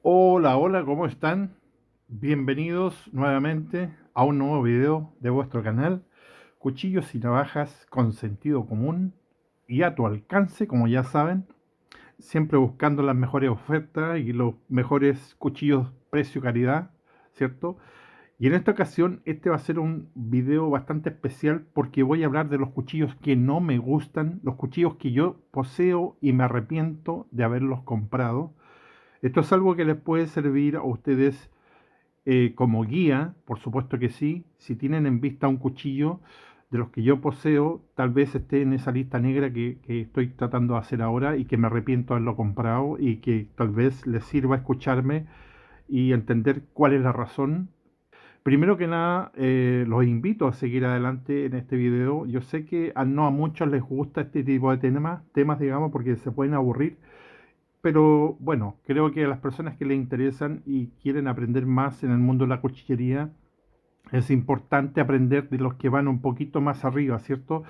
Hola, hola, ¿cómo están? Bienvenidos nuevamente a un nuevo video de vuestro canal, Cuchillos y Navajas con sentido común y a tu alcance, como ya saben, siempre buscando las mejores ofertas y los mejores cuchillos precio-calidad, ¿cierto? Y en esta ocasión este va a ser un video bastante especial porque voy a hablar de los cuchillos que no me gustan, los cuchillos que yo poseo y me arrepiento de haberlos comprado. Esto es algo que les puede servir a ustedes como guía, por supuesto que sí. Si tienen en vista un cuchillo de los que yo poseo, tal vez esté en esa lista negra que estoy tratando de hacer ahora y que me arrepiento de haberlo comprado y que tal vez les sirva escucharme y entender cuál es la razón. Primero que nada, los invito a seguir adelante en este video. Yo sé que no a muchos les gusta este tipo de temas digamos, porque se pueden aburrir, pero bueno, creo que a las personas que les interesan y quieren aprender más en el mundo de la cuchillería, es importante aprender de los que van un poquito más arriba, ¿cierto?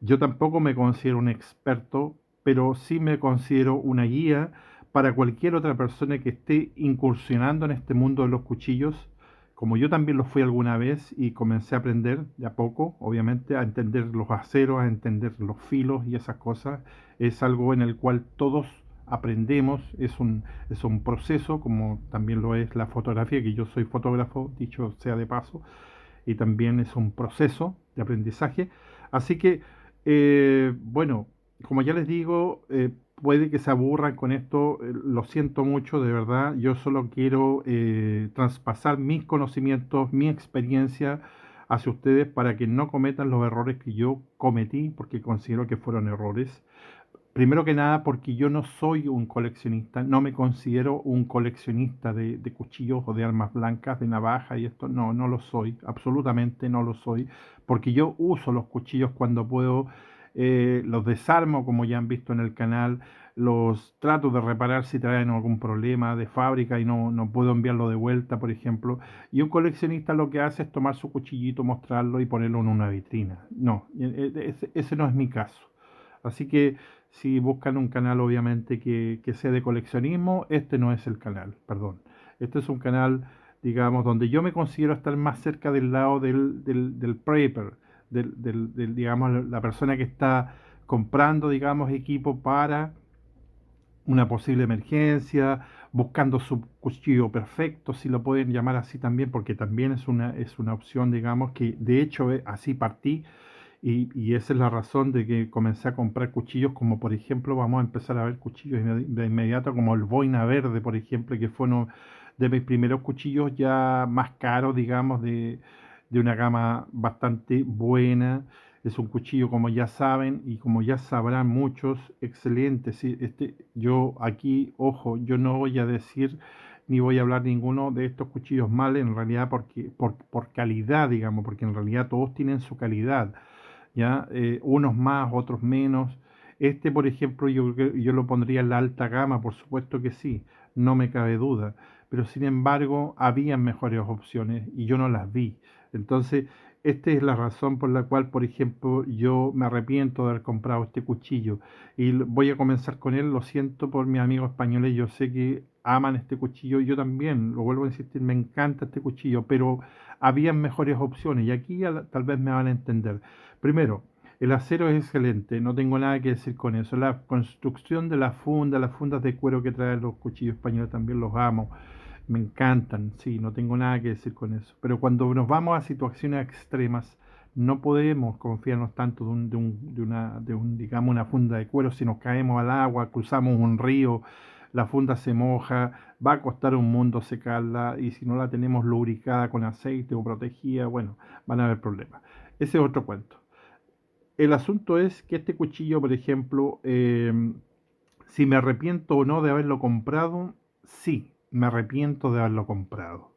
Yo tampoco me considero un experto, pero sí me considero una guía para cualquier otra persona que esté incursionando en este mundo de los cuchillos, como yo también lo fui alguna vez y comencé a aprender de a poco, obviamente, a entender los aceros, a entender los filos y esas cosas. Es algo en el cual todos aprendemos, es un proceso, como también lo es la fotografía, que yo soy fotógrafo, dicho sea de paso, y también es un proceso de aprendizaje. Así que, bueno, como ya les digo, puede que se aburran con esto, lo siento mucho, de verdad, yo solo quiero traspasar mis conocimientos, mi experiencia hacia ustedes para que no cometan los errores que yo cometí, porque considero que fueron errores. Primero que nada, porque yo no soy un coleccionista, no me considero un coleccionista de cuchillos o de armas blancas, de navaja y esto, no, no lo soy, absolutamente no lo soy, porque yo uso los cuchillos cuando puedo, los desarmo como ya han visto en el canal, los trato de reparar si traen algún problema de fábrica y no puedo enviarlo de vuelta, por ejemplo, y un coleccionista lo que hace es tomar su cuchillito, mostrarlo y ponerlo en una vitrina. No, ese no es mi caso. Así que si buscan un canal obviamente que sea de coleccionismo, este no es el canal, perdón. Este es un canal, digamos, donde yo me considero estar más cerca del lado del prepper, digamos, la persona que está comprando, digamos, equipo para una posible emergencia, buscando su cuchillo perfecto, si lo pueden llamar así también, porque también es una opción, digamos, que de hecho así partí y esa es la razón de que comencé a comprar cuchillos, como por ejemplo, vamos a empezar a ver cuchillos de inmediato, como el Boina Verde, por ejemplo, que fue uno de mis primeros cuchillos ya más caros, digamos, de una gama bastante buena. Es un cuchillo, como ya saben y como ya sabrán muchos, excelente. Sí, yo aquí, ojo, yo no voy a decir ni voy a hablar ninguno de estos cuchillos mal en realidad porque por calidad, digamos, porque en realidad todos tienen su calidad. ¿Ya? Unos más, otros menos. Este, por ejemplo, yo lo pondría en la alta gama, por supuesto que sí, no me cabe duda, pero sin embargo, había mejores opciones y yo no las vi. Entonces, esta es la razón por la cual, por ejemplo, yo me arrepiento de haber comprado este cuchillo y voy a comenzar con él. Lo siento por mis amigos españoles, yo sé que aman este cuchillo, yo también, lo vuelvo a insistir, me encanta este cuchillo, pero habían mejores opciones y aquí tal vez me van a entender. Primero, el acero es excelente, no tengo nada que decir con eso. La construcción de la funda, las fundas de cuero que traen los cuchillos españoles también los amo, me encantan, sí, no tengo nada que decir con eso. Pero cuando nos vamos a situaciones extremas, no podemos confiarnos tanto digamos, una funda de cuero. Si nos caemos al agua, cruzamos un río, la funda se moja, va a costar un mundo secarla y si no la tenemos lubricada con aceite o protegida, bueno, van a haber problemas. Ese es otro cuento. El asunto es que este cuchillo, por ejemplo, si me arrepiento o no de haberlo comprado, sí, me arrepiento de haberlo comprado.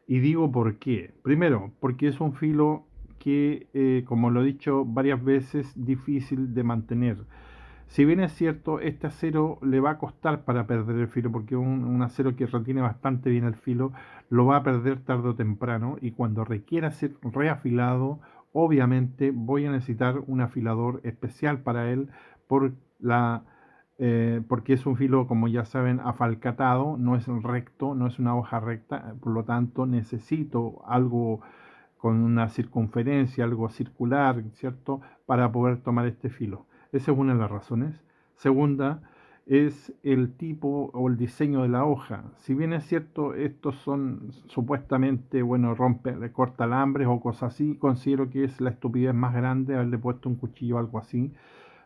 Y digo por qué. Primero, porque es un filo que, como lo he dicho varias veces, difícil de mantener. Si bien es cierto, este acero le va a costar para perder el filo, porque es un acero que retiene bastante bien el filo, lo va a perder tarde o temprano, y cuando requiera ser reafilado, obviamente voy a necesitar un afilador especial para él por la porque es un filo, como ya saben, afalcatado, no es recto, no es una hoja recta, por lo tanto necesito algo con una circunferencia, algo circular, ¿cierto? Para poder tomar este filo. Esa es una de las razones. Segunda, es el tipo o el diseño de la hoja. Si bien es cierto, estos son supuestamente, bueno, corta alambres o cosas así, considero que es la estupidez más grande haberle puesto un cuchillo o algo así,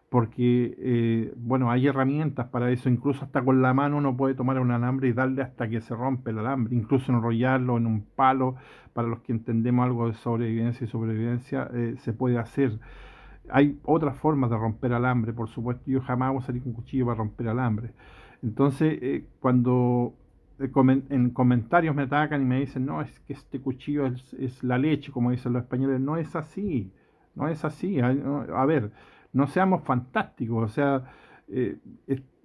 porque, bueno, hay herramientas para eso, incluso hasta con la mano uno puede tomar un alambre y darle hasta que se rompe el alambre, incluso enrollarlo en un palo, para los que entendemos algo de sobrevivencia y sobrevivencia, se puede hacer. Hay otras formas de romper alambre, por supuesto, yo jamás voy a salir con un cuchillo para romper alambre. Entonces, cuando en comentarios me atacan y me dicen, no, es que este cuchillo es la leche, como dicen los españoles, no es así, no es así. A ver, no seamos fantásticos, o sea, eh,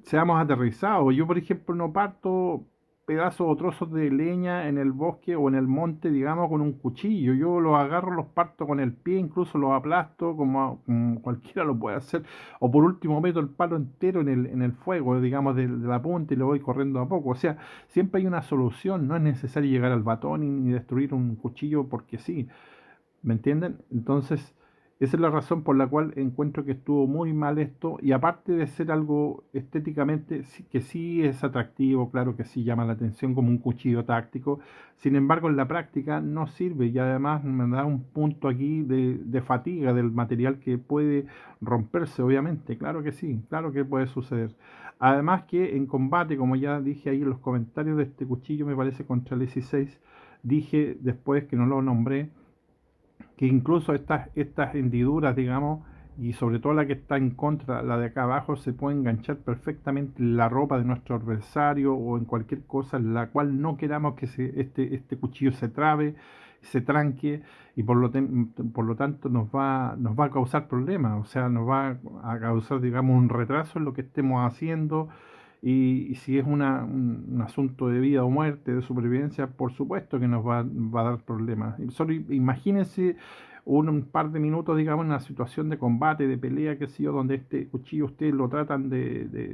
seamos aterrizados. Yo, por ejemplo, no parto pedazos o trozos de leña en el bosque o en el monte, digamos, con un cuchillo. Yo los agarro, los parto con el pie, incluso los aplasto, como cualquiera lo puede hacer. O por último meto el palo entero en el fuego, digamos, de la punta y lo voy corriendo a poco. O sea, siempre hay una solución, no es necesario llegar al batón ni destruir un cuchillo porque sí. ¿Me entienden? Entonces, esa es la razón por la cual encuentro que estuvo muy mal esto. Y aparte de ser algo estéticamente que sí es atractivo, claro que sí llama la atención como un cuchillo táctico, sin embargo en la práctica no sirve y además me da un punto aquí de fatiga del material que puede romperse, obviamente. Claro que sí, claro que puede suceder. Además que en combate, como ya dije ahí en los comentarios de este cuchillo, me parece contra el 16, dije después que no lo nombré que incluso estas hendiduras, digamos, y sobre todo la que está en contra, la de acá abajo, se puede enganchar perfectamente en la ropa de nuestro adversario o en cualquier cosa en la cual no queramos que este cuchillo se trabe, se tranque y por lo tanto nos va a causar problemas, o sea, nos va a causar, digamos, un retraso en lo que estemos haciendo y si es un asunto de vida o muerte, de supervivencia, por supuesto que va a dar problemas. Y solo imagínense un par de minutos, digamos, en una situación de combate, de pelea, qué sé yo, donde este cuchillo ustedes lo tratan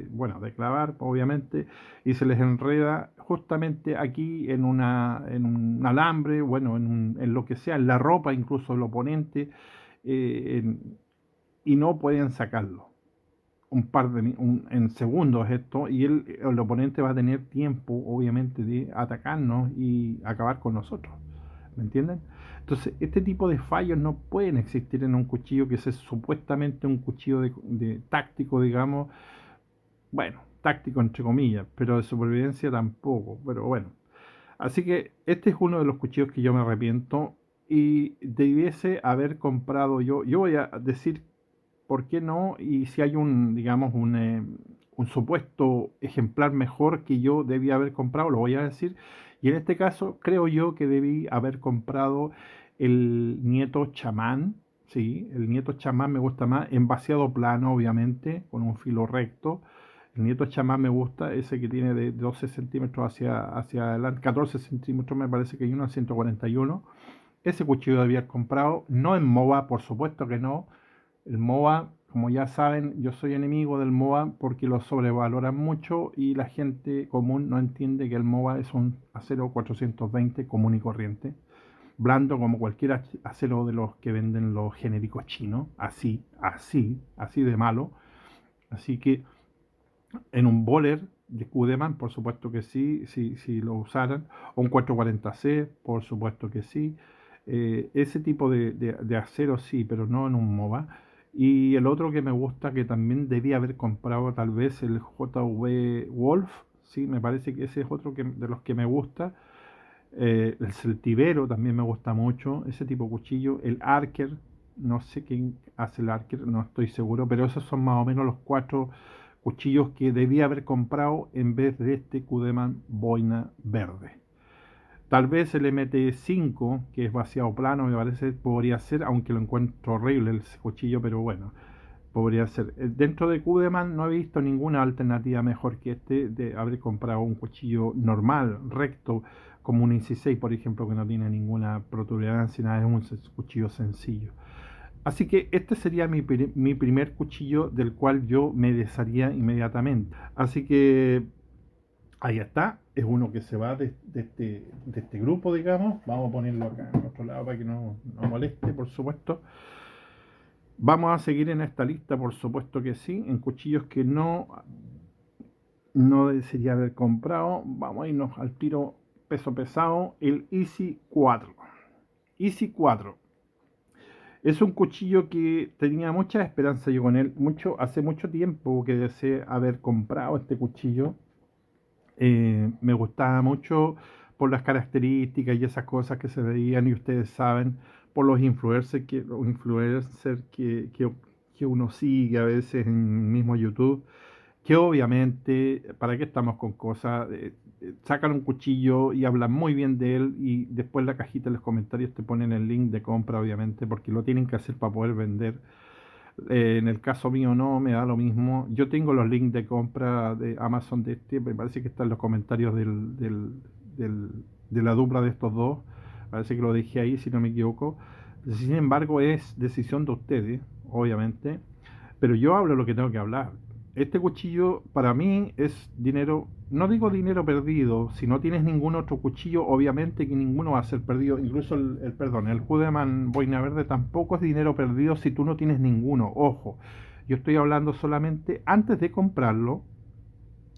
bueno, de clavar, obviamente, y se les enreda justamente aquí en un alambre, bueno, en lo que sea, en la ropa incluso del oponente, y no pueden sacarlo en segundos esto y el oponente va a tener tiempo obviamente de atacarnos y acabar con nosotros, ¿me entienden? Entonces este tipo de fallos no pueden existir en un cuchillo que es supuestamente un cuchillo de táctico, digamos, bueno, táctico entre comillas, pero de supervivencia tampoco, pero bueno. Así que este es uno de los cuchillos que yo me arrepiento y debiese haber comprado yo voy a decir ¿por qué no? Y si hay digamos, un supuesto ejemplar mejor que yo debía haber comprado, lo voy a decir. Y en este caso, creo yo que debí haber comprado el Nieto Chamán. Sí, el Nieto Chamán me gusta más, en vaciado plano, obviamente, con un filo recto. El Nieto Chamán me gusta, ese que tiene de 12 centímetros hacia adelante, 14 centímetros me parece que hay uno, 141. Ese cuchillo debía haber comprado, no en MOBA, por supuesto que no, el MOBA, como ya saben, yo soy enemigo del MOBA porque lo sobrevaloran mucho y la gente común no entiende que el MOBA es un acero 420 común y corriente, blando como cualquier acero de los que venden los genéricos chinos, así de malo. Así que en un bowler de Kudeman, por supuesto que sí, si lo usaran, o un 440C, por supuesto que sí. Ese tipo de acero sí, pero no en un MOBA. Y el otro que me gusta, que también debía haber comprado tal vez el JV Wolf, sí, me parece que ese es otro de los que me gusta. El celtivero también me gusta mucho, ese tipo de cuchillo. El Arker, no sé quién hace el Arker, no estoy seguro, pero esos son más o menos los cuatro cuchillos que debía haber comprado en vez de este Kudeman boina verde. Tal vez el MT5, que es vaciado plano, me parece, podría ser, aunque lo encuentro horrible el cuchillo, pero bueno, podría ser. Dentro de Kudeman no he visto ninguna alternativa mejor que este de haber comprado un cuchillo normal, recto, como un 16, por ejemplo, que no tiene ninguna protuberancia, nada, es un cuchillo sencillo. Así que este sería mi primer cuchillo del cual yo me desharía inmediatamente. Así que ahí está, es uno que se va de este grupo, digamos. Vamos a ponerlo acá en otro lado para que no moleste, por supuesto. Vamos a seguir en esta lista, por supuesto que sí, en cuchillos que no desearía haber comprado. Vamos a irnos al tiro peso pesado, el Easy 4. Easy 4. Es un cuchillo que tenía mucha esperanza yo con él. Hace mucho tiempo que deseé haber comprado este cuchillo. Me gustaba mucho por las características y esas cosas que se veían y ustedes saben, por los influencers que uno sigue a veces en mismo YouTube, que obviamente, ¿para qué estamos con cosas? Sacan un cuchillo y hablan muy bien de él y después en la cajita de los comentarios te ponen el link de compra, obviamente, porque lo tienen que hacer para poder vender. En el caso mío no, me da lo mismo. Yo tengo los links de compra de Amazon de este, me parece que están en los comentarios del- de la dupla de estos dos. Parece que lo dejé ahí, si no me equivoco. Sin embargo, es decisión de ustedes, obviamente. Pero yo hablo lo que tengo que hablar. Este cuchillo para mí es dinero, no digo dinero perdido, si no tienes ningún otro cuchillo, obviamente que ninguno va a ser perdido, incluso el Hudeman Boina Verde tampoco es dinero perdido si tú no tienes ninguno, ojo, yo estoy hablando solamente antes de comprarlo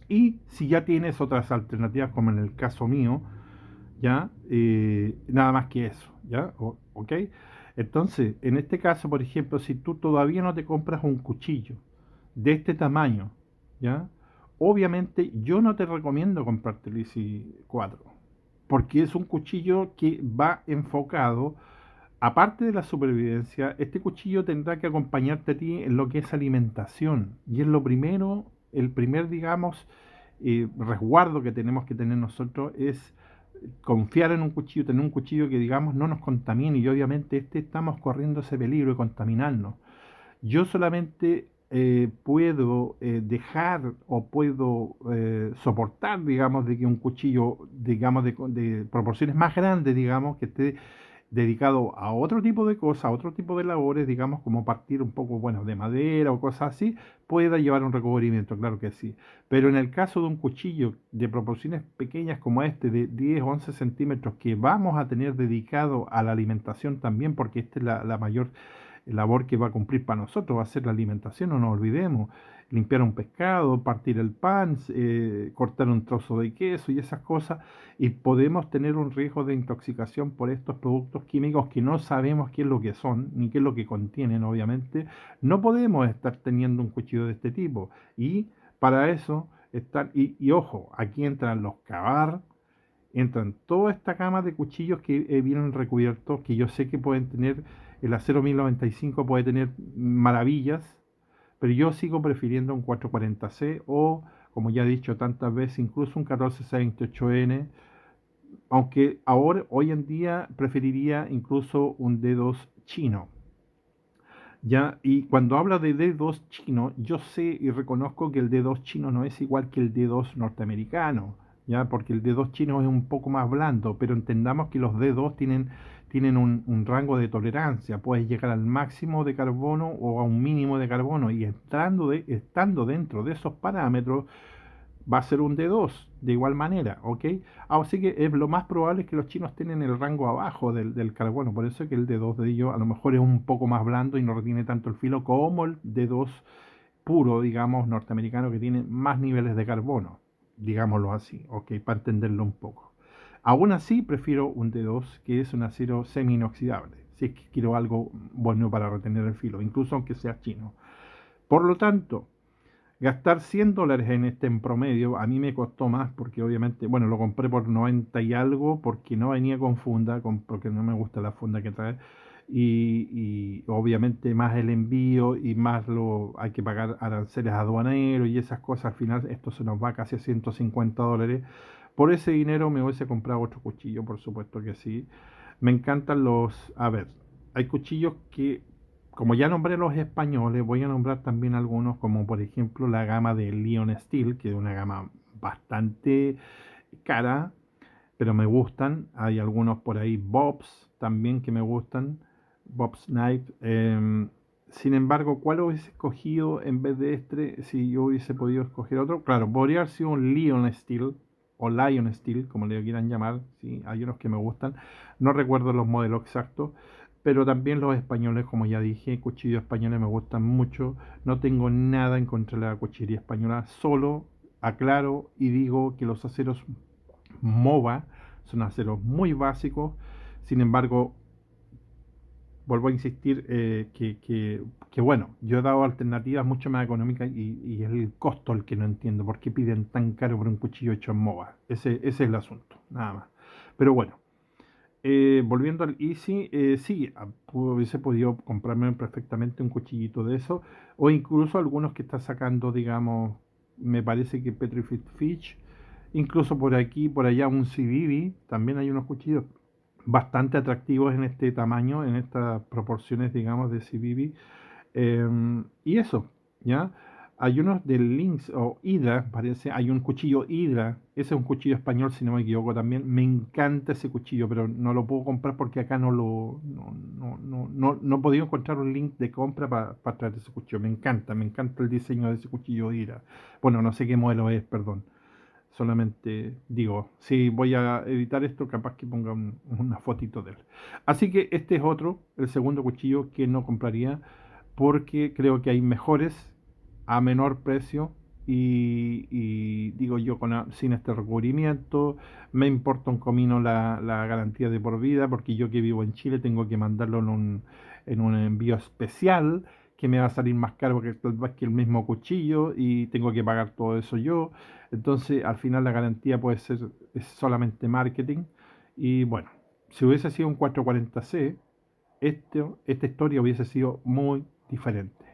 y si ya tienes otras alternativas como en el caso mío, ya, nada más que eso, ya, ¿ok? Entonces, en este caso, por ejemplo, si tú todavía no te compras un cuchillo de este tamaño, ¿ya? Obviamente yo no te recomiendo comprarte el Easy 4, porque es un cuchillo que va enfocado, aparte de la supervivencia, este cuchillo tendrá que acompañarte a ti en lo que es alimentación, y es lo primero, el primer, digamos, resguardo que tenemos que tener nosotros es confiar en un cuchillo, tener un cuchillo que digamos no nos contamine y obviamente estamos corriendo ese peligro de contaminarnos. Yo solamente puedo dejar o puedo soportar, digamos, de que un cuchillo, digamos, de proporciones más grandes, digamos, que esté dedicado a otro tipo de cosas, a otro tipo de labores, digamos, como partir un poco, bueno, de madera o cosas así, pueda llevar un recubrimiento, claro que sí. Pero en el caso de un cuchillo de proporciones pequeñas como este, de 10 o 11 centímetros, que vamos a tener dedicado a la alimentación también, porque esta es la mayor labor que va a cumplir para nosotros, va a ser la alimentación, no nos olvidemos. Limpiar un pescado, partir el pan, cortar un trozo de queso y esas cosas, y podemos tener un riesgo de intoxicación por estos productos químicos que no sabemos qué es lo que son, ni qué es lo que contienen, obviamente. No podemos estar teniendo un cuchillo de este tipo, y para eso están, y ojo, aquí entran los cavar, entran toda esta gama de cuchillos que vienen recubiertos, que yo sé que pueden tener, el acero 1095 puede tener maravillas, pero yo sigo prefiriendo un 440C o, como ya he dicho tantas veces, incluso un 1468N, aunque ahora, hoy en día, preferiría incluso un D2 chino. Ya, y cuando habla de D2 chino, yo sé y reconozco que el D2 chino no es igual que el D2 norteamericano, ya, porque el D2 chino es un poco más blando, pero entendamos que los D2 tienen un rango de tolerancia, puedes llegar al máximo de carbono o a un mínimo de carbono, y estando dentro de esos parámetros, va a ser un D2 de igual manera, ¿ok? Así que es lo más probable es que los chinos tienen el rango abajo del carbono, por eso es que el D2 de ellos a lo mejor es un poco más blando y no retiene tanto el filo como el D2 puro, digamos, norteamericano, que tiene más niveles de carbono, digámoslo así, ¿ok? Para entenderlo un poco. Aún así, prefiero un D2 que es un acero semi-inoxidable, si es que quiero algo bueno para retener el filo, incluso aunque sea chino. Por lo tanto, gastar $100 en este en promedio, a mí me costó más porque obviamente, bueno, lo compré por 90 y algo porque no venía con funda, porque no me gusta la funda que trae. Y obviamente más el envío y más hay que pagar aranceles aduaneros y esas cosas, al final esto se nos va casi a $150. Por ese dinero me hubiese comprado otro cuchillo, por supuesto que sí. Me encantan a ver, hay cuchillos que, como ya nombré los españoles, voy a nombrar también algunos, como por ejemplo la gama de Lion Steel, que es una gama bastante cara, pero me gustan. Hay algunos por ahí, Bobs, también que me gustan. Bob's Knife. Sin embargo, ¿cuál hubiese escogido en vez de este si yo hubiese podido escoger otro? Claro, podría haber sido un Lion Steel o Lion Steel, como le quieran llamar. ¿Sí? Hay unos que me gustan. No recuerdo los modelos exactos, pero también los españoles, como ya dije, cuchillos españoles me gustan mucho. No tengo nada en contra de la cuchillería española, solo aclaro y digo que los aceros MOVA son aceros muy básicos. Sin embargo, vuelvo a insistir que, bueno, yo he dado alternativas mucho más económicas y es el costo el que no entiendo. ¿Por qué piden tan caro por un cuchillo hecho en MOVA? Ese es el asunto, nada más. Pero bueno, volviendo al Easy, sí, hubiese podido comprarme perfectamente un cuchillito de eso, o incluso algunos que está sacando, digamos, me parece que Petrified Fish, incluso por aquí, por allá un CBB, también hay unos cuchillos bastante atractivos en este tamaño, en estas proporciones, digamos, de CBB. Y eso, ¿ya? Hay unos de Lynx o Hydra, parece, hay un cuchillo Hydra, ese es un cuchillo español si no me equivoco también, me encanta ese cuchillo, pero no lo puedo comprar porque acá no he podido encontrar un link de compra para traer ese cuchillo, me encanta el diseño de ese cuchillo Hydra, bueno, no sé qué modelo es, perdón, solamente digo, si voy a editar esto, capaz que ponga una fotito de él. Así que este es otro, el segundo cuchillo que no compraría porque creo que hay mejores a menor precio y digo yo sin este recubrimiento, me importa un comino la garantía de por vida, porque yo que vivo en Chile tengo que mandarlo en un envío especial que me va a salir más caro que tal vez que el mismo cuchillo y tengo que pagar todo eso yo. Entonces, al final la garantía puede ser es solamente marketing. Y bueno, si hubiese sido un 440C, esta historia hubiese sido muy diferente.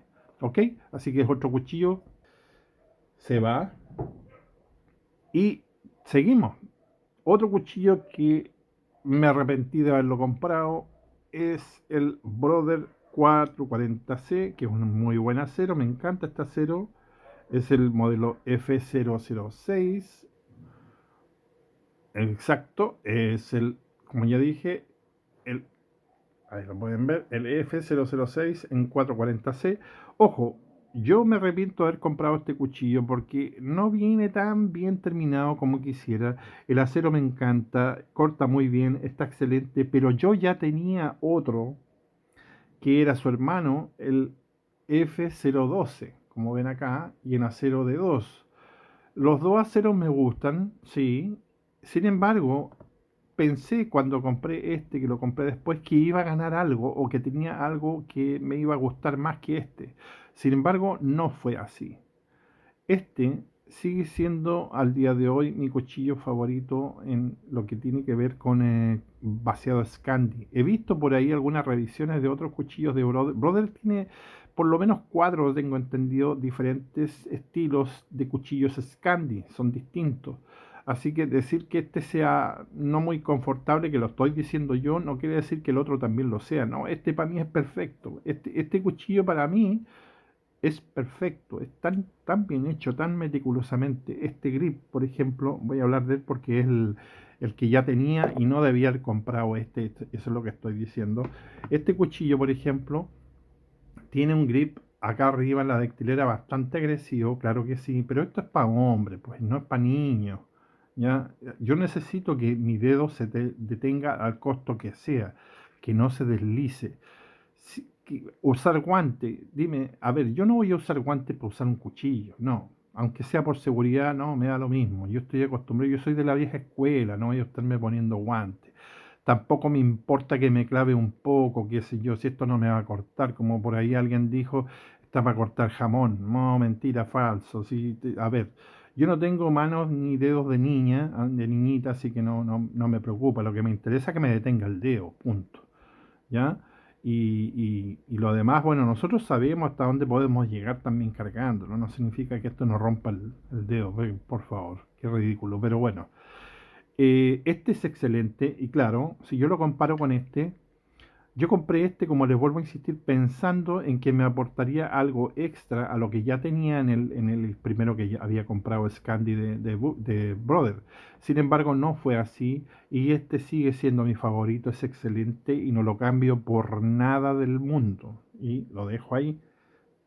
¿Ok? Así que es otro cuchillo, se va. Y seguimos. Otro cuchillo que me arrepentí de haberlo comprado es el Brother 440C, que es un muy buen acero, me encanta este acero. Es el modelo F006. Exacto, es el, como ya dije, el ahí lo pueden ver, el F006 en 440C. Ojo, yo me arrepiento de haber comprado este cuchillo porque no viene tan bien terminado como quisiera. El acero me encanta, corta muy bien, está excelente, pero yo ya tenía otro que era su hermano, el F012, como ven acá, y en acero de 2. Los dos aceros me gustan, sí. Sin embargo, pensé cuando compré este, que lo compré después, que iba a ganar algo o que tenía algo que me iba a gustar más que este. Sin embargo, no fue así. Este sigue siendo al día de hoy mi cuchillo favorito en lo que tiene que ver con vaciado Scandi. He visto por ahí algunas revisiones de otros cuchillos de Brother. Brother tiene por lo menos cuatro, tengo entendido, diferentes estilos de cuchillos Scandi. Son distintos. Así que decir que este sea no muy confortable, que lo estoy diciendo yo, no quiere decir que el otro también lo sea. No, este para mí es perfecto. Este cuchillo para mí es perfecto, es tan bien hecho, tan meticulosamente. Este grip, por ejemplo, voy a hablar de él porque es el que ya tenía y no debía haber comprado eso es lo que estoy diciendo. Este cuchillo, por ejemplo, tiene un grip acá arriba en la dactilera bastante agresivo, claro que sí, pero esto es para hombre, pues no es para niños. ¿Ya? Yo necesito que mi dedo detenga al costo que sea, que no se deslice. Usar guante, dime, a ver, yo no voy a usar guante para usar un cuchillo, no, aunque sea por seguridad, no, me da lo mismo, yo estoy acostumbrado, yo soy de la vieja escuela, no voy a estarme poniendo guantes, tampoco me importa que me clave un poco, qué sé yo, si esto no me va a cortar, como por ahí alguien dijo, está para cortar jamón, no, mentira, falso, sí, a ver, yo no tengo manos ni dedos de niña, de niñita, así que no me preocupa, lo que me interesa es que me detenga el dedo, punto. ¿Ya? Y lo demás, bueno, nosotros sabemos hasta dónde podemos llegar también cargando, ¿no? No significa que esto nos rompa el dedo, por favor, qué ridículo, pero bueno, este es excelente y claro, si yo lo comparo con este, Yo compré este, como les vuelvo a insistir, pensando en que me aportaría algo extra a lo que ya tenía en el primero que ya había comprado, Scandi de Brother. Sin embargo, no fue así y este sigue siendo mi favorito, es excelente y no lo cambio por nada del mundo. Y lo dejo ahí,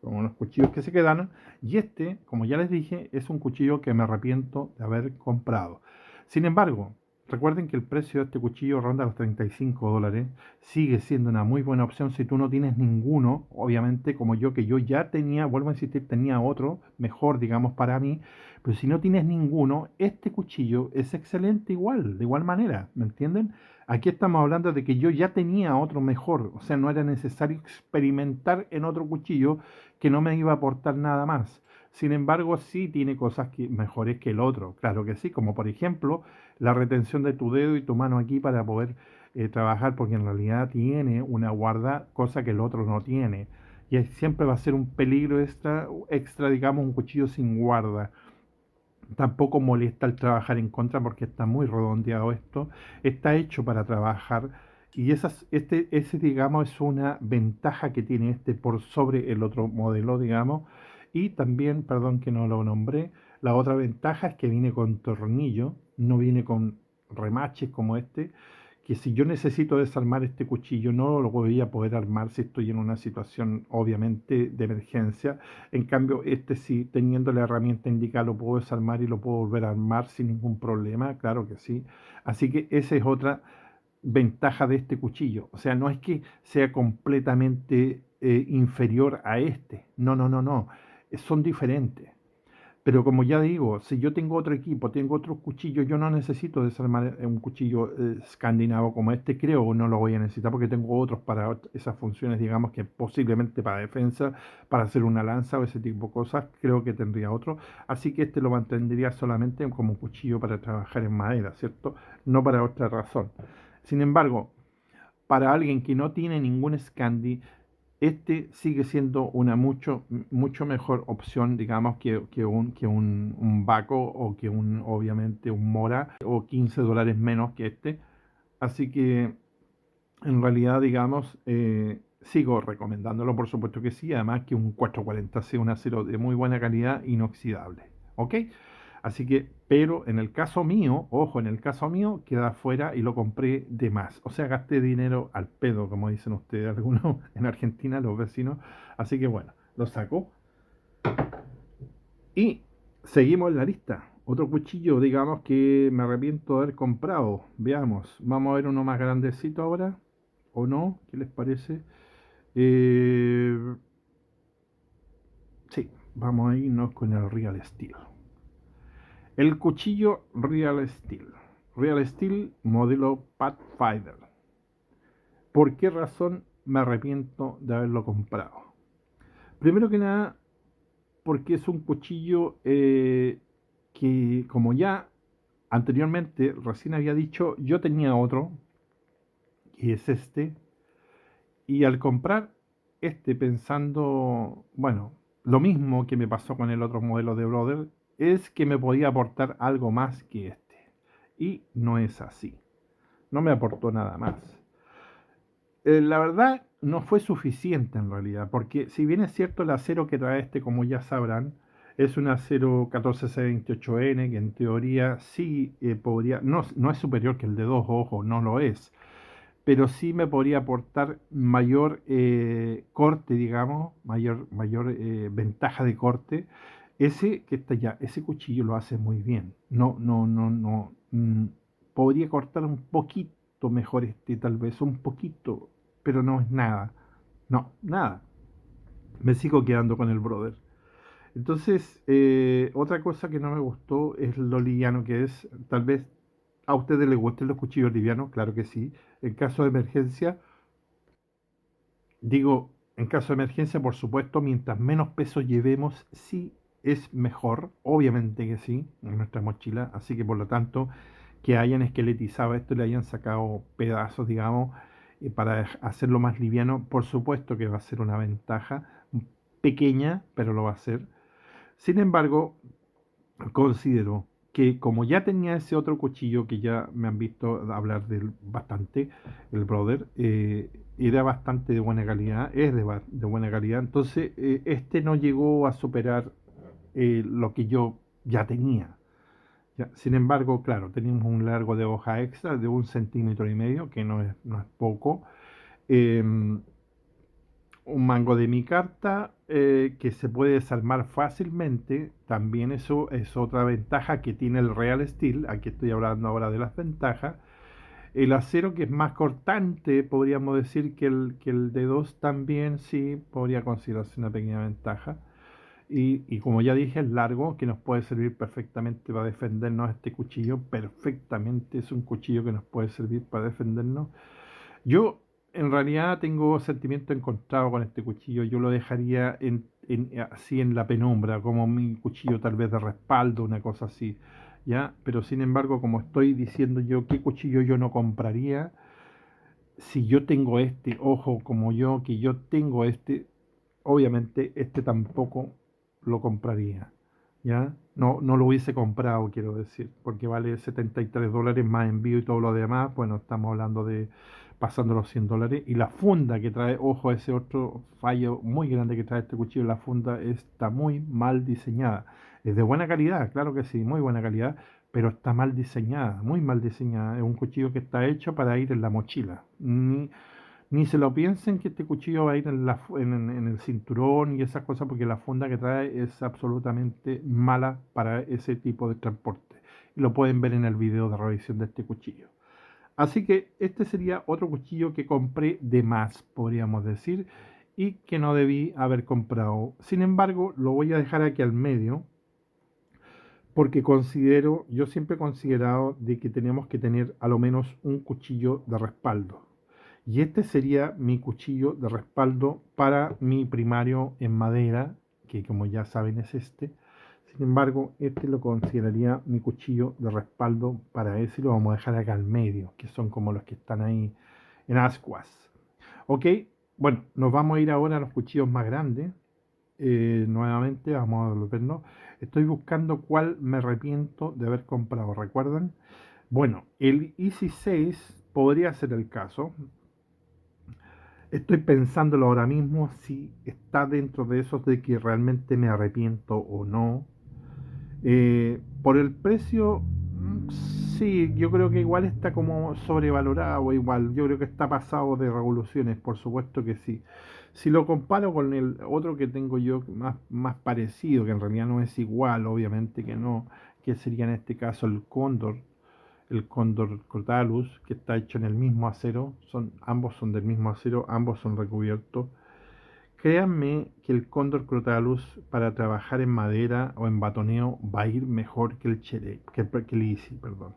como los cuchillos que se quedaron. Y este, como ya les dije, es un cuchillo que me arrepiento de haber comprado. Sin embargo, recuerden que el precio de este cuchillo ronda los $35. Sigue siendo una muy buena opción si tú no tienes ninguno, obviamente como yo, que yo ya tenía, vuelvo a insistir, tenía otro mejor, digamos, para mí. Pero si no tienes ninguno, este cuchillo es excelente igual, de igual manera, ¿me entienden? Aquí estamos hablando de que yo ya tenía otro mejor, o sea, no era necesario experimentar en otro cuchillo que no me iba a aportar nada más. Sin embargo, sí tiene cosas mejores que el otro, claro que sí, como por ejemplo la retención de tu dedo y tu mano aquí para poder trabajar, porque en realidad tiene una guarda, cosa que el otro no tiene. Y siempre va a ser un peligro extra, digamos, un cuchillo sin guarda. Tampoco molesta el trabajar en contra porque está muy redondeado esto. Está hecho para trabajar y ese, digamos, es una ventaja que tiene este por sobre el otro modelo, digamos. Y también, perdón que no lo nombré, la otra ventaja es que viene con tornillo, no viene con remaches como este, que si yo necesito desarmar este cuchillo no lo voy a poder armar si estoy en una situación obviamente de emergencia. En cambio, este sí, teniendo la herramienta indicada, lo puedo desarmar y lo puedo volver a armar sin ningún problema, claro que sí. Así que esa es otra ventaja de este cuchillo. O sea, no es que sea completamente inferior a este. No, no, no, no. Son diferentes. Pero como ya digo, si yo tengo otro equipo, tengo otros cuchillos, yo no necesito desarmar un cuchillo escandinavo como este, creo que no lo voy a necesitar porque tengo otros para esas funciones, digamos que posiblemente para defensa, para hacer una lanza o ese tipo de cosas, creo que tendría otro. Así que este lo mantendría solamente como un cuchillo para trabajar en madera, ¿cierto? No para otra razón. Sin embargo, para alguien que no tiene ningún Scandi, este sigue siendo una mucho mejor opción, digamos, que un Baco o obviamente, un Mora o $15 menos que este. Así que, en realidad, digamos, sigo recomendándolo, por supuesto que sí, además que un 440 sea un acero de muy buena calidad, inoxidable. ¿Ok? Así que, pero en el caso mío, ojo, en el caso mío queda fuera y lo compré de más. O sea, gasté dinero al pedo, como dicen ustedes algunos en Argentina, los vecinos. Así que bueno, lo saco. Y seguimos en la lista. Otro cuchillo, digamos, que me arrepiento de haber comprado. Veamos, vamos a ver uno más grandecito ahora. ¿O no? ¿Qué les parece? Eh, sí, vamos a irnos con el Real Steel. El cuchillo Real Steel. Real Steel modelo Pathfinder. ¿Por qué razón me arrepiento de haberlo comprado? Primero que nada, porque es un cuchillo que, como ya anteriormente recién había dicho, yo tenía otro, que es este, y al comprar este pensando, bueno, lo mismo que me pasó con el otro modelo de Brother, es que me podía aportar algo más que este. Y no es así. No me aportó nada más. La verdad no fue suficiente en realidad, porque si bien es cierto el acero que trae este, como ya sabrán, es un acero 14C28N que en teoría sí podría, no es superior que el de dos ojos, no lo es, pero sí me podría aportar mayor corte, digamos, mayor ventaja de corte. Ese que está ya, ese cuchillo lo hace muy bien. No, no, no, no. Podría cortar un poquito mejor este, tal vez, un poquito, pero no es nada. No, nada. Me sigo quedando con el brother. Entonces, otra cosa que no me gustó es lo liviano que es. Tal vez a ustedes les gusten los cuchillos livianos, claro que sí. En caso de emergencia, digo, en caso de emergencia, por supuesto, mientras menos peso llevemos, sí es mejor, obviamente que sí, en nuestra mochila. Así que por lo tanto, que hayan esqueletizado esto y le hayan sacado pedazos, digamos, para hacerlo más liviano, por supuesto que va a ser una ventaja pequeña, pero lo va a ser. Sin embargo, considero que como ya tenía ese otro cuchillo que ya me han visto hablar de él bastante, el Brother, era bastante de buena calidad, es de buena calidad. Entonces, este no llegó a superar lo que yo ya tenía. ¿Ya? Sin embargo, claro, teníamos un largo de hoja extra de 1,5 cm, que no es poco. Em, un mango de mi carta que se puede desarmar fácilmente. También eso es otra ventaja que tiene el Real Steel. Aquí estoy hablando ahora de las ventajas. El acero, que es más cortante, podríamos decir que el D2 también sí podría considerarse una pequeña ventaja. Y como ya dije, es largo, que nos puede servir perfectamente para defendernos. Este cuchillo perfectamente es un cuchillo que nos puede servir para defendernos. Yo en realidad tengo sentimiento encontrado con este cuchillo. Yo lo dejaría así en la penumbra, como mi cuchillo tal vez de respaldo, una cosa así. ¿Ya? Pero sin embargo, como estoy diciendo yo, ¿qué cuchillo yo no compraría? Si yo tengo este, ojo, como yo, que yo tengo este, obviamente este tampoco lo compraría, ¿ya? No lo hubiese comprado, quiero decir, porque vale $73 más envío y todo lo demás. Bueno, estamos hablando de pasando los $100. Y la funda que trae, ojo, ese otro fallo muy grande que trae este cuchillo, la funda está muy mal diseñada. Es de buena calidad, claro que sí, muy buena calidad, pero está mal diseñada, muy mal diseñada. Es un cuchillo que está hecho para ir en la mochila. Ni se lo piensen que este cuchillo va a ir en el cinturón y esas cosas, porque la funda que trae es absolutamente mala para ese tipo de transporte. Y lo pueden ver en el video de revisión de este cuchillo. Así que este sería otro cuchillo que compré de más, podríamos decir, y que no debí haber comprado. Sin embargo, lo voy a dejar aquí al medio, porque yo siempre he considerado de que tenemos que tener a lo menos un cuchillo de respaldo. Y este sería mi cuchillo de respaldo para mi primario en madera, que como ya saben es este. Sin embargo, este lo consideraría mi cuchillo de respaldo para ese, y lo vamos a dejar acá al medio, que son como los que están ahí en ascuas. Ok, bueno, nos vamos a ir ahora a los cuchillos más grandes. Nuevamente vamos a volvernos. Estoy buscando cuál me arrepiento de haber comprado, ¿recuerdan? Bueno, el Easy 6 podría ser el caso. Estoy pensándolo ahora mismo si está dentro de esos de que realmente me arrepiento o no. Por el precio, sí, yo creo que igual está como sobrevalorado, igual. Yo creo que está pasado de revoluciones, por supuesto que sí. Si lo comparo con el otro que tengo yo, más parecido, que en realidad no es igual, obviamente que no, que sería en este caso el Cóndor Crotalus, que está hecho en el mismo acero, ambos son del mismo acero, ambos son recubiertos. Créanme que el Cóndor Crotalus para trabajar en madera o en batoneo va a ir mejor que el Easy, perdón.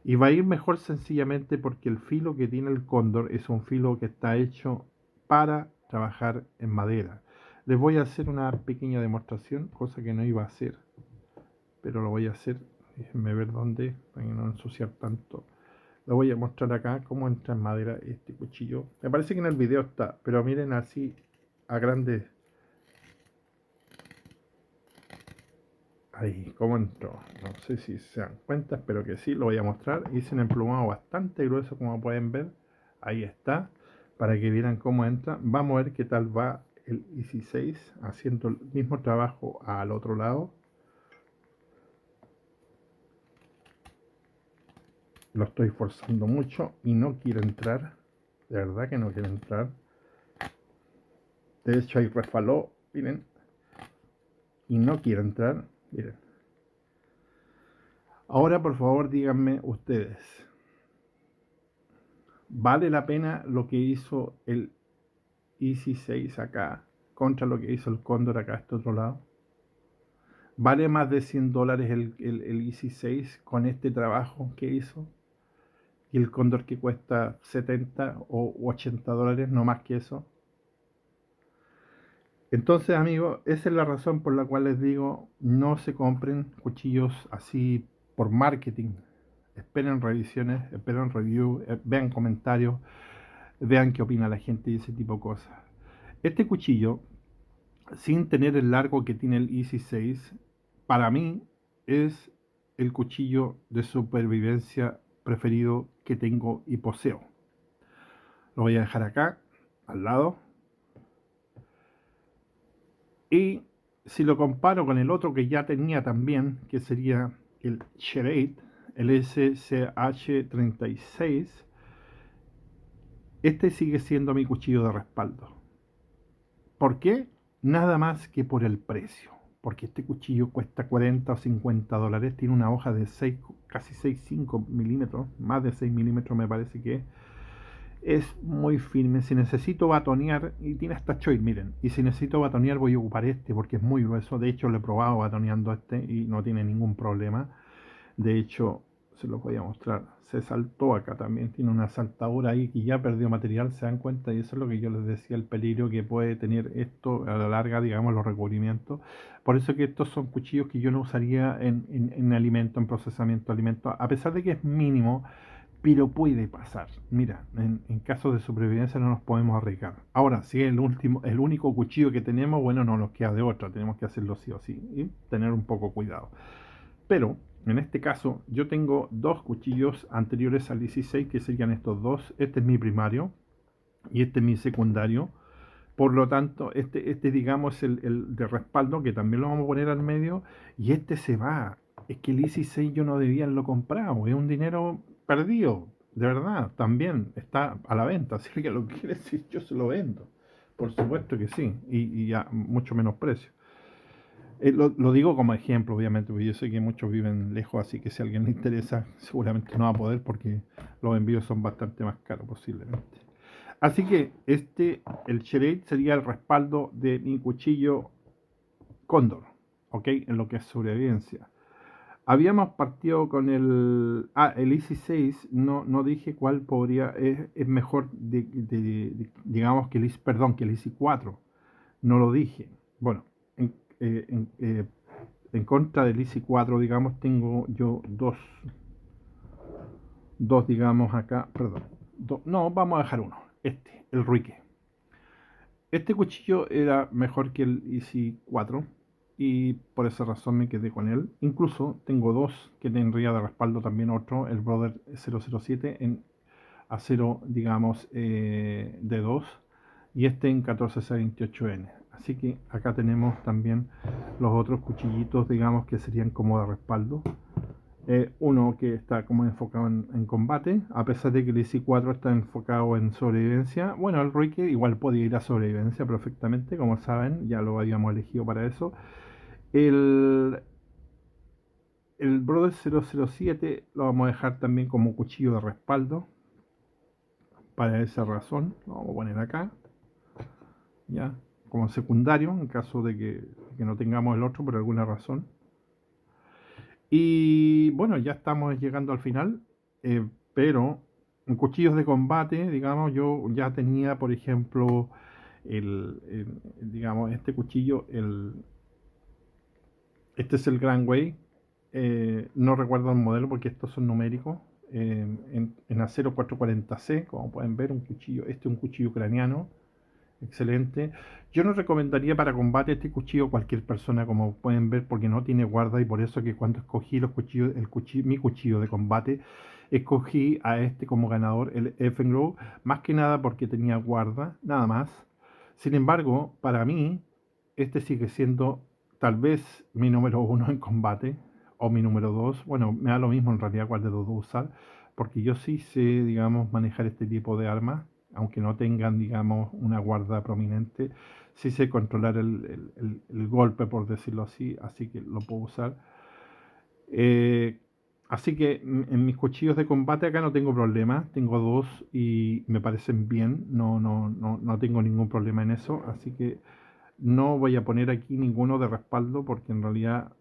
Y va a ir mejor sencillamente porque el filo que tiene el Cóndor es un filo que está hecho para trabajar en madera. Les voy a hacer una pequeña demostración, cosa que no iba a hacer, pero lo voy a hacer. Déjenme ver dónde, para no ensuciar tanto. Lo voy a mostrar acá cómo entra en madera este cuchillo. Me parece que en el video está, pero miren así a grandes. Ahí, cómo entró. No sé si se dan cuenta, espero que sí. Lo voy a mostrar. Hice un emplumado bastante grueso, como pueden ver. Ahí está, para que vieran cómo entra. Vamos a ver qué tal va el Easy 6 haciendo el mismo trabajo al otro lado. Lo estoy forzando mucho y no quiere entrar. De verdad que no quiere entrar. De hecho ahí resbaló, miren. Y no quiere entrar, miren. Ahora por favor díganme ustedes, ¿vale la pena lo que hizo el Easy 6 acá contra lo que hizo el Cóndor acá a este otro lado? ¿Vale más de $100 el Easy 6 con este trabajo que hizo? Y el Cóndor que cuesta 70 o $80, no más que eso. Entonces, amigos, esa es la razón por la cual les digo, no se compren cuchillos así por marketing. Esperen revisiones, esperen review, vean comentarios, vean qué opina la gente y ese tipo de cosas. Este cuchillo, sin tener el largo que tiene el Easy 6, para mí es el cuchillo de supervivencia preferido que tengo y poseo. Lo voy a dejar acá, al lado. Y si lo comparo con el otro que ya tenía también, que sería el Schrade, el SCH-36, este sigue siendo mi cuchillo de respaldo. ¿Por qué? Nada más que por el precio. Porque este cuchillo cuesta 40 o 50 dólares, tiene una hoja de 6, casi 6,5 milímetros, más de 6 milímetros me parece que es muy firme. Si necesito batonear, y tiene hasta choil, miren, y si necesito batonear voy a ocupar este porque es muy grueso. De hecho, lo he probado batoneando este y no tiene ningún problema. De hecho, se los voy a mostrar. Se saltó acá también. Tiene una saltadura ahí que ya perdió material, se dan cuenta. Y eso es lo que yo les decía, el peligro que puede tener esto a la larga, digamos, los recubrimientos. Por eso que estos son cuchillos que yo no usaría en alimento, en procesamiento de alimentos. A pesar de que es mínimo, pero puede pasar. Mira, en casos de supervivencia no nos podemos arriesgar. Ahora, si es el único cuchillo que tenemos, bueno, no nos queda de otra. Tenemos que hacerlo sí o sí. Y tener un poco cuidado. Pero en este caso yo tengo dos cuchillos anteriores al 16 que serían estos dos. Este es mi primario y este es mi secundario. Por lo tanto, este digamos el de respaldo que también lo vamos a poner al medio y este se va. Es que el 16 yo no debía haberlo comprado. Es un dinero perdido. De verdad, también está a la venta. Si alguien lo quiere decir, yo se lo vendo. Por supuesto que sí. Y a mucho menos precio. Lo digo como ejemplo, obviamente, porque yo sé que muchos viven lejos, así que si a alguien le interesa, seguramente no va a poder porque los envíos son bastante más caros posiblemente. Así que el Schrade sería el respaldo de mi cuchillo Cóndor, ¿ok? En lo que es sobrevivencia. Habíamos partido con el Easy 6, no dije cuál podría, es mejor, digamos, que que el Easy 4, no lo dije. Bueno, en, eh, en, eh, en contra del Easy 4, digamos, tengo yo dos digamos, acá, perdón. No, vamos a dejar uno. El Ruike. Este cuchillo era mejor que el Easy 4 y por esa razón me quedé con él. Incluso tengo dos que tendría de respaldo también otro, el Brother 007 en acero, digamos, de 2 y este en 14C28N. Así que acá tenemos también los otros cuchillitos, digamos, que serían como de respaldo. Uno que está como enfocado en combate, a pesar de que el IC4 está enfocado en sobrevivencia. Bueno, el Ruike igual puede ir a sobrevivencia perfectamente, como saben, ya lo habíamos elegido para eso. El, el Brother 007 lo vamos a dejar también como cuchillo de respaldo, para esa razón, lo vamos a poner acá, ya, como secundario, en caso de que no tengamos el otro por alguna razón. Y bueno, ya estamos llegando al final, pero en cuchillos de combate, digamos, yo ya tenía, por ejemplo, digamos, este cuchillo, este es el Grand Way, no recuerdo el modelo porque estos son numéricos, en acero 440C, como pueden ver, un cuchillo, este es un cuchillo ucraniano, excelente. Yo no recomendaría para combate este cuchillo a cualquier persona, como pueden ver, porque no tiene guarda y por eso que cuando escogí los cuchillos, mi cuchillo de combate, escogí a este como ganador, el Effengrow, más que nada porque tenía guarda, nada más. Sin embargo, para mí, este sigue siendo tal vez mi número uno en combate, o mi número dos. Bueno, me da lo mismo en realidad cuál de los dos usar, porque yo sí sé, digamos, manejar este tipo de armas aunque no tengan, digamos, una guarda prominente, sí sé controlar el golpe, por decirlo así que lo puedo usar. Eh, Así que en mis cuchillos de combate acá no tengo problema, tengo dos y me parecen bien, no tengo ningún problema en eso, así que no voy a poner aquí ninguno de respaldo porque en realidad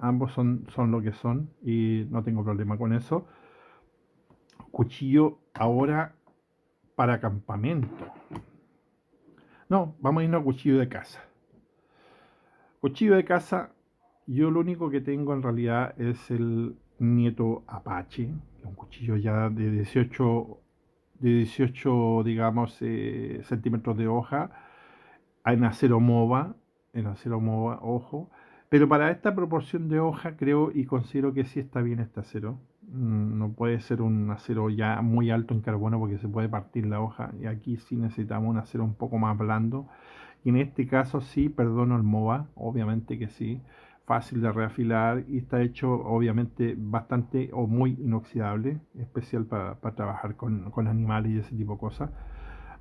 ambos son lo que son y no tengo problema con eso. Cuchillo ahora para campamento. No, vamos a irnos a cuchillo de caza. Cuchillo de caza, yo lo único que tengo en realidad es el Nieto Apache, un cuchillo ya de 18 digamos, centímetros de hoja, en acero MOVA, ojo. Pero para esta proporción de hoja creo y considero que sí está bien este acero. No puede ser un acero ya muy alto en carbono porque se puede partir la hoja. Y aquí sí necesitamos un acero un poco más blando. Y en este caso sí, perdono el MOVA, obviamente que sí. Fácil de reafilar y está hecho obviamente bastante o muy inoxidable, especial para trabajar con animales y ese tipo de cosas.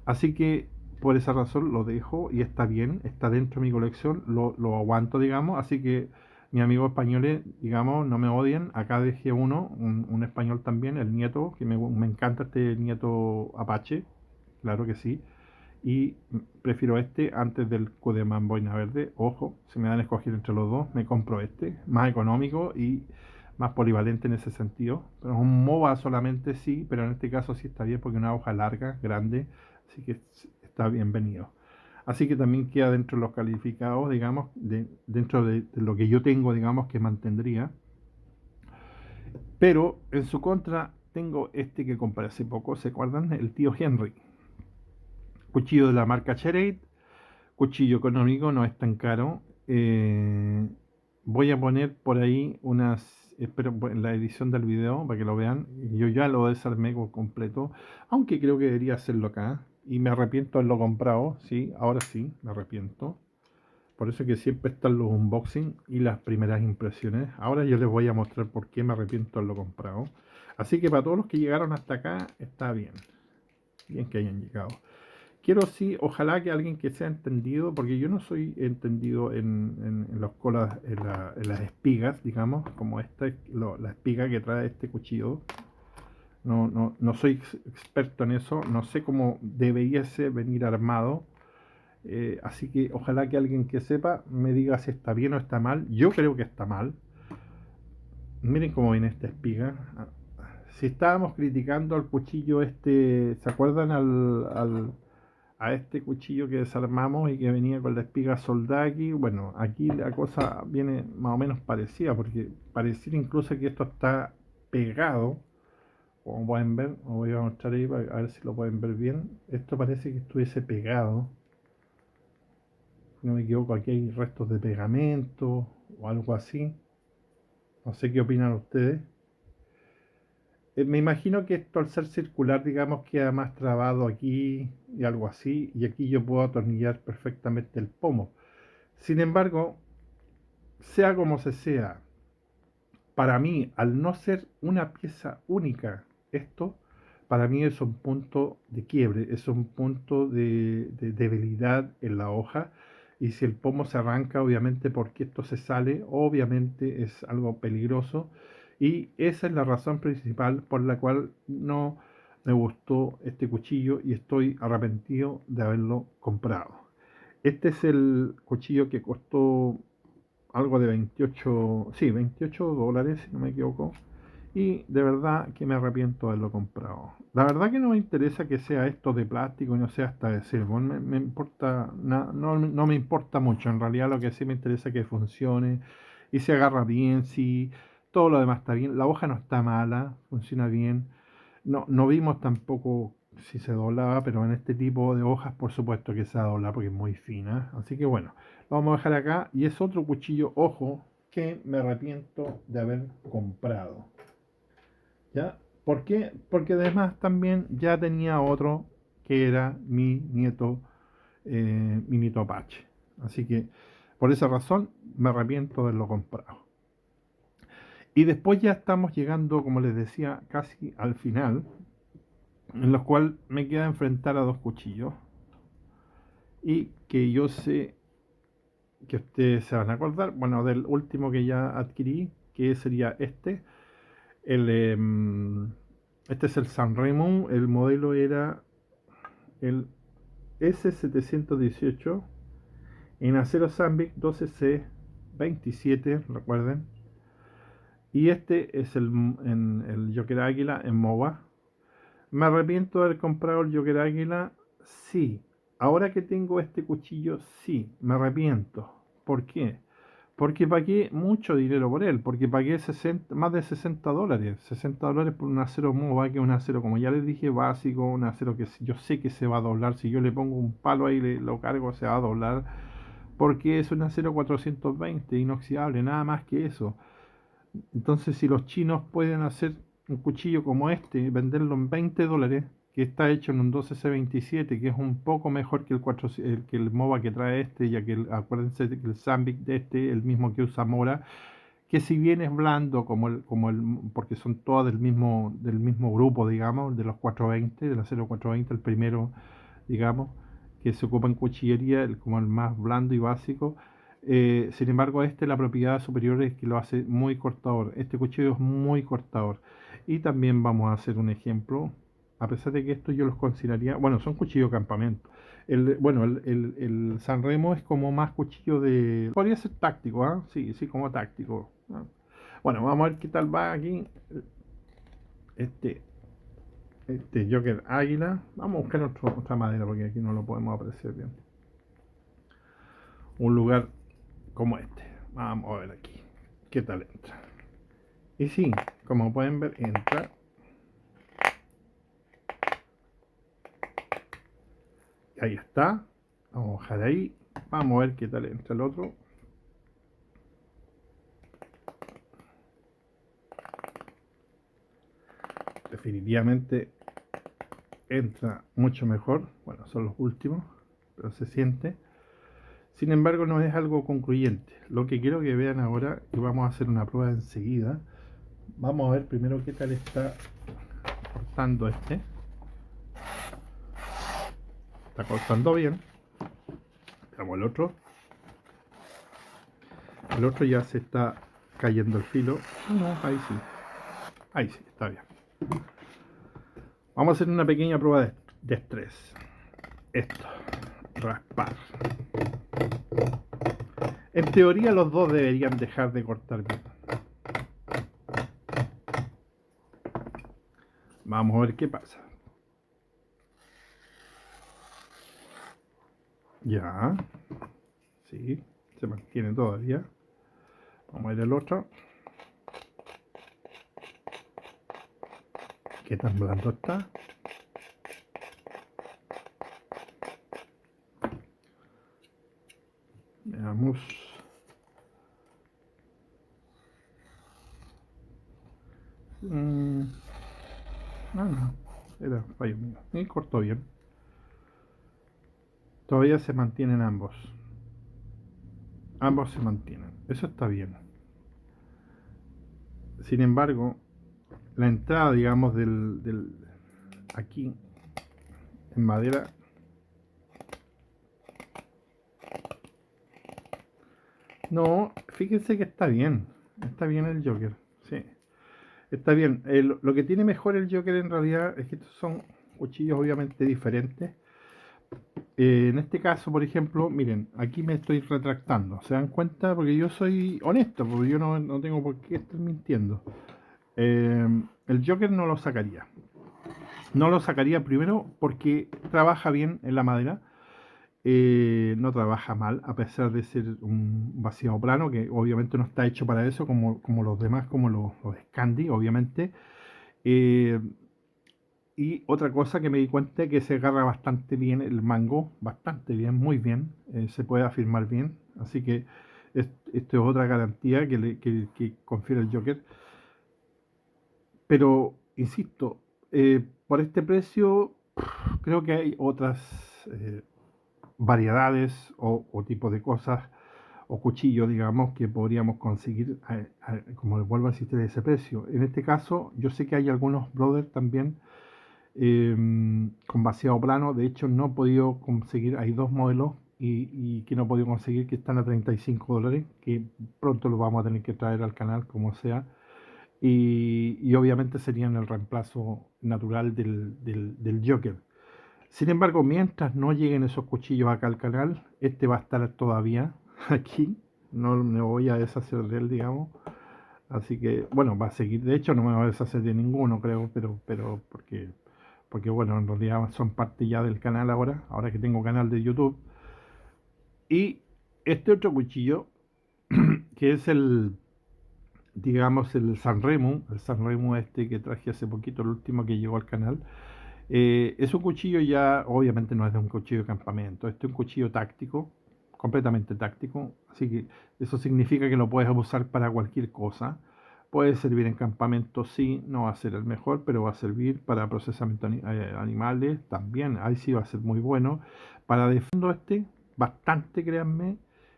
Así que por esa razón lo dejo y está bien, está dentro de mi colección, lo aguanto, digamos. Así que mis amigos españoles, digamos, no me odien. Acá dejé un español también, el nieto, que me encanta este nieto Apache, claro que sí. Y prefiero este antes del Cudeman Boina Verde. Ojo, si me dan a escoger entre los dos, me compro este, más económico y más polivalente en ese sentido. Pero es un MOBA solamente, sí, pero en este caso sí está bien porque es una hoja larga, grande, así que está bienvenido. Así que también queda dentro de los calificados, digamos, dentro de lo que yo tengo, digamos, que mantendría. Pero en su contra tengo este que compré hace poco, ¿se acuerdan? El tío Henry. Cuchillo de la marca Cherate, cuchillo económico, no es tan caro. Voy a poner por ahí espero en la edición del video para que lo vean. Yo ya lo desarmé completo, aunque creo que debería hacerlo acá. Y me arrepiento de haberlo comprado, sí, ahora sí, me arrepiento. Por eso que siempre están los unboxing y las primeras impresiones. Ahora yo les voy a mostrar por qué me arrepiento de haberlo comprado. Así que para todos los que llegaron hasta acá, está bien. Bien que hayan llegado. Quiero sí, ojalá que alguien que sea entendido, porque yo no soy entendido en las colas, en las espigas, digamos, como esta, la espiga que trae este cuchillo. No soy experto en eso, no sé cómo deberíase venir armado. Así que ojalá que alguien que sepa me diga si está bien o está mal. Yo creo que está mal. Miren cómo viene esta espiga. Si estábamos criticando al cuchillo este, ¿se acuerdan a este cuchillo que desarmamos y que venía con la espiga Soldaki? Bueno, aquí la cosa viene más o menos parecida, porque pareciera incluso que esto está pegado, como pueden ver. Os voy a mostrar ahí para ver si lo pueden ver bien. Esto parece que estuviese pegado, si no me equivoco. Aquí hay restos de pegamento o algo así. No sé qué opinan ustedes. Me imagino que esto, al ser circular, digamos, queda más trabado aquí y algo así, y aquí yo puedo atornillar perfectamente el pomo. Sin embargo, sea como se sea, para mí, al no ser una pieza única, esto para mí es un punto de quiebre, es un punto de debilidad en la hoja. Y si el pomo se arranca, obviamente porque esto se sale, obviamente es algo peligroso. Y esa es la razón principal por la cual no me gustó este cuchillo y estoy arrepentido de haberlo comprado. Este es el cuchillo que costó algo de 28, sí, $28, si no me equivoco. Y de verdad que me arrepiento de haberlo comprado. La verdad que no me interesa que sea esto de plástico y no sea hasta de silicón. Me importa, no me importa mucho. En realidad lo que sí me interesa es que funcione y se agarra bien, si todo lo demás está bien. La hoja no está mala, funciona bien. No vimos tampoco si se doblaba, pero en este tipo de hojas por supuesto que se dobla porque es muy fina. Así que bueno, lo vamos a dejar acá. Y es otro cuchillo, ojo, que me arrepiento de haber comprado. ¿Ya? ¿Por qué? Porque además también ya tenía otro que era mi nieto Apache. Así que por esa razón me arrepiento de haberlo comprado. Y después ya estamos llegando, como les decía, casi al final, en los cuales me queda enfrentar a dos cuchillos y que yo sé que ustedes se van a acordar, bueno, del último que ya adquirí, que sería el, este es el San Raymond. El modelo era el S718 en acero Sambic 12C27, recuerden. Y este es el Joker Águila en MOBA. ¿Me arrepiento de haber comprado el Joker Águila? Sí. Ahora que tengo este cuchillo, sí, me arrepiento. ¿Por qué? Porque pagué mucho dinero por él, porque pagué más de $60. $60 por un acero MOBA, que es un acero, como ya les dije, básico, un acero que yo sé que se va a doblar. Si yo le pongo un palo ahí y lo cargo, se va a doblar, porque es un acero 420 inoxidable, nada más que eso. Entonces, si los chinos pueden hacer un cuchillo como este, venderlo en $20, que está hecho en un 12C27, que es un poco mejor que que el MOBA que trae este, ya que acuérdense que el Sandvik de este, el mismo que usa Mora, que si bien es blando porque son todas del mismo grupo, digamos, de los 420, de la 0420, el primero, digamos, que se ocupa en cuchillería, como el más blando y básico. Sin embargo, la propiedad superior es que lo hace muy cortador. Este cuchillo es muy cortador. Y también vamos a hacer un ejemplo, a pesar de que esto yo los consideraría, bueno, son cuchillos de campamento. El San Remo es como más cuchillo de... Podría ser táctico, ¿ah? Sí, sí, como táctico. ¿Ah? Bueno, vamos a ver qué tal va aquí. Este, este Joker Águila. Vamos a buscar otra madera porque aquí no lo podemos apreciar bien. Un lugar como este. Vamos a ver aquí. ¿Qué tal entra? Y sí, como pueden ver, entra. Ahí está. Vamos a bajar ahí. Vamos a ver qué tal entra el otro. Definitivamente entra mucho mejor. Bueno, son los últimos, pero se siente. Sin embargo, no es algo concluyente. Lo que quiero que vean ahora, y vamos a hacer una prueba enseguida, vamos a ver primero qué tal está cortando este. Está cortando bien. Veamos el otro. El otro ya se está cayendo el filo. No, ahí sí. Ahí sí, está bien. Vamos a hacer una pequeña prueba de estrés. Esto. Raspar. En teoría los dos deberían dejar de cortar bien. Vamos a ver qué pasa. Ya. Sí, se mantiene todavía. Vamos a ver el otro. ¿Qué tan blando está? Veamos. No, era fallo mío. Y cortó bien. Todavía se mantienen ambos. Ambos se mantienen. Eso está bien. Sin embargo, la entrada, digamos, aquí en madera, no, fíjense que está bien. Está bien el Joker. Sí, está bien. Lo que tiene mejor el Joker en realidad es que estos son cuchillos obviamente diferentes. En este caso, por ejemplo, miren, aquí me estoy retractando. ¿Se dan cuenta? Porque yo soy honesto, porque yo no tengo por qué estar mintiendo. El Joker no lo sacaría. No lo sacaría primero porque trabaja bien en la madera. No trabaja mal, a pesar de ser un vaciado plano, que obviamente no está hecho para eso, como los demás, como los Scandi, obviamente. Eh, y otra cosa que me di cuenta es que se agarra bastante bien el mango, bastante bien, muy bien, se puede afirmar bien. Así que esto es otra garantía que confiere el Joker. Pero, insisto, por este precio creo que hay otras variedades o tipos de cosas o cuchillos, digamos, que podríamos conseguir, como les vuelvo a insistir, a ese precio. En este caso, yo sé que hay algunos brothers también con vaciado plano. De hecho, no he podido conseguir, hay dos modelos y que no he podido conseguir que están a $35, que pronto los vamos a tener que traer al canal, como sea. Y obviamente serían el reemplazo natural del Joker. Sin embargo, mientras no lleguen esos cuchillos acá al canal, este va a estar todavía aquí. No me voy a deshacer de él, digamos. Así que, bueno, va a seguir. De hecho, no me voy a deshacer de ninguno, creo, pero porque bueno, en realidad son parte ya del canal ahora que tengo canal de YouTube. Y este otro cuchillo, que es digamos, el Sanremo este que traje hace poquito, el último que llegó al canal. Es un cuchillo ya, obviamente no es de un cuchillo de campamento, este es un cuchillo táctico, completamente táctico, así que eso significa que lo puedes usar para cualquier cosa. Puede servir en campamento, sí, no va a ser el mejor, pero va a servir para procesamiento animales también. Ahí sí va a ser muy bueno. Para de fondo bastante, créanme,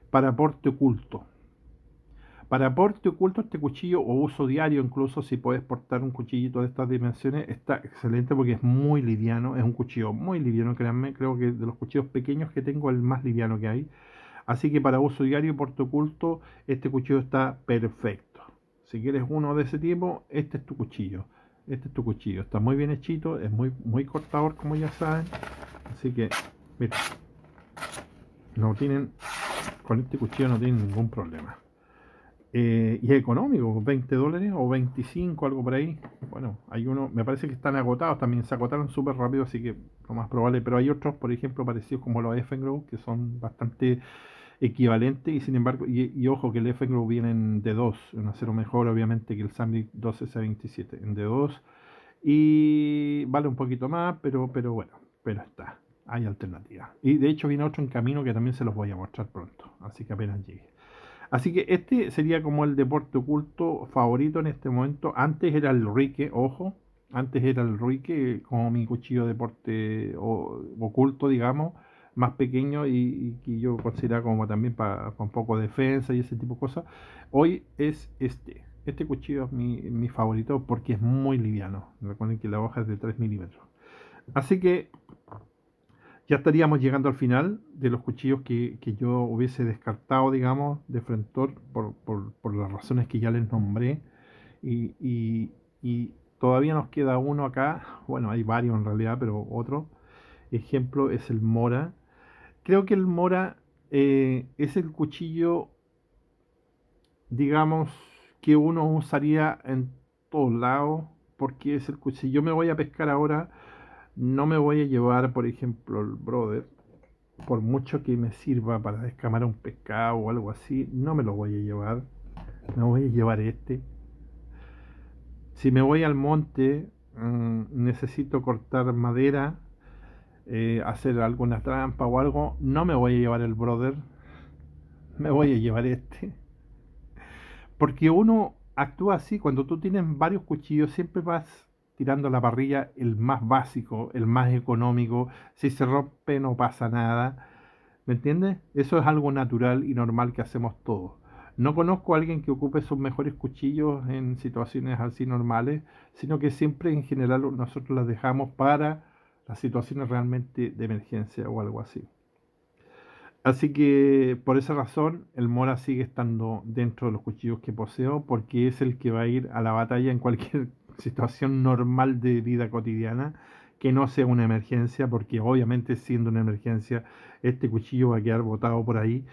para porte oculto. Para aporte oculto este cuchillo o uso diario, incluso si puedes portar un cuchillito de estas dimensiones, está excelente porque es muy liviano, es un cuchillo muy liviano, créanme, creo que de los cuchillos pequeños que tengo el más liviano que hay. Así que para uso diario y porte oculto, este cuchillo está perfecto. Si quieres uno de ese tipo, este es tu cuchillo. Este es tu cuchillo, está muy bien hechito, es muy cortador como ya saben. Así que, mira, no tienen, con este cuchillo no tienen ningún problema. Y es económico, $20 o 25, algo por ahí. Bueno, hay uno, me parece que están agotados, también se agotaron súper rápido, así que lo más probable, pero hay otros, por ejemplo, parecidos como los Effengrow, que son bastante equivalentes, y sin embargo, y ojo que el Effengrow vienen de dos, un acero mejor obviamente que el Sandvik 12C27, en de dos, y vale un poquito más, pero bueno, pero está, hay alternativas. Y de hecho viene otro en camino que también se los voy a mostrar pronto, así que apenas llegue. Así que este sería como el deporte oculto favorito en este momento. Antes era el Ruike, ojo. Antes era el Ruike como mi cuchillo de deporte oculto, digamos, más pequeño y que yo consideraba como también para un poco de defensa y ese tipo de cosas. Hoy es este. Este cuchillo es mi favorito porque es muy liviano. Recuerden que la hoja es de 3 milímetros. Así que ya estaríamos llegando al final de los cuchillos que yo hubiese descartado, digamos, de Frentor por las razones que ya les nombré. Y, y- y todavía nos queda uno acá, bueno, hay varios en realidad, pero otro ejemplo es el Mora. Creo que el Mora es el cuchillo, digamos, que uno usaría en todos lados, porque es el cuchillo. Si yo me voy a pescar ahora, no me voy a llevar, por ejemplo, el Brother, por mucho que me sirva para descamar un pescado o algo así, no me lo voy a llevar. Me voy a llevar este. Si me voy al monte, necesito cortar madera, hacer alguna trampa o algo, no me voy a llevar el Brother, me voy a llevar este. Porque uno actúa así, cuando tú tienes varios cuchillos, siempre vas tirando a la parrilla el más básico, el más económico. Si se rompe, no pasa nada. ¿Me entiendes? Eso es algo natural y normal que hacemos todos. No conozco a alguien que ocupe sus mejores cuchillos en situaciones así normales, sino que siempre en general nosotros las dejamos para las situaciones realmente de emergencia o algo así. Así que por esa razón el Mora sigue estando dentro de los cuchillos que poseo porque es el que va a ir a la batalla en cualquier situación normal de vida cotidiana que no sea una emergencia, porque obviamente siendo una emergencia este cuchillo va a quedar botado por ahí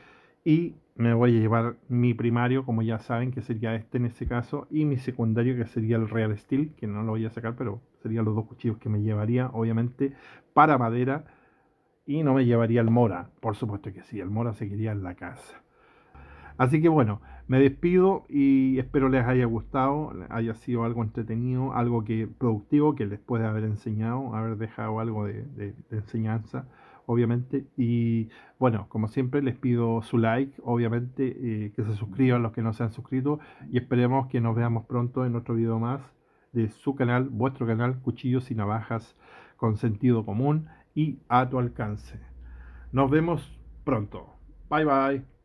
y me voy a llevar mi primario, como ya saben, que sería este en este caso, y mi secundario, que sería el Real Steel, que no lo voy a sacar, pero serían los dos cuchillos que me llevaría, obviamente, para madera, y no me llevaría el Mora, por supuesto que sí, el Mora seguiría en la casa. Así que bueno, me despido y espero les haya gustado, haya sido algo entretenido, algo que productivo, que les pueda haber enseñado, haber dejado algo de enseñanza, obviamente. Y bueno, como siempre, les pido su like, obviamente, que se suscriban los que no se han suscrito y esperemos que nos veamos pronto en otro video más de su canal, vuestro canal, Cuchillos y Navajas con sentido común y a tu alcance. Nos vemos pronto. Bye bye.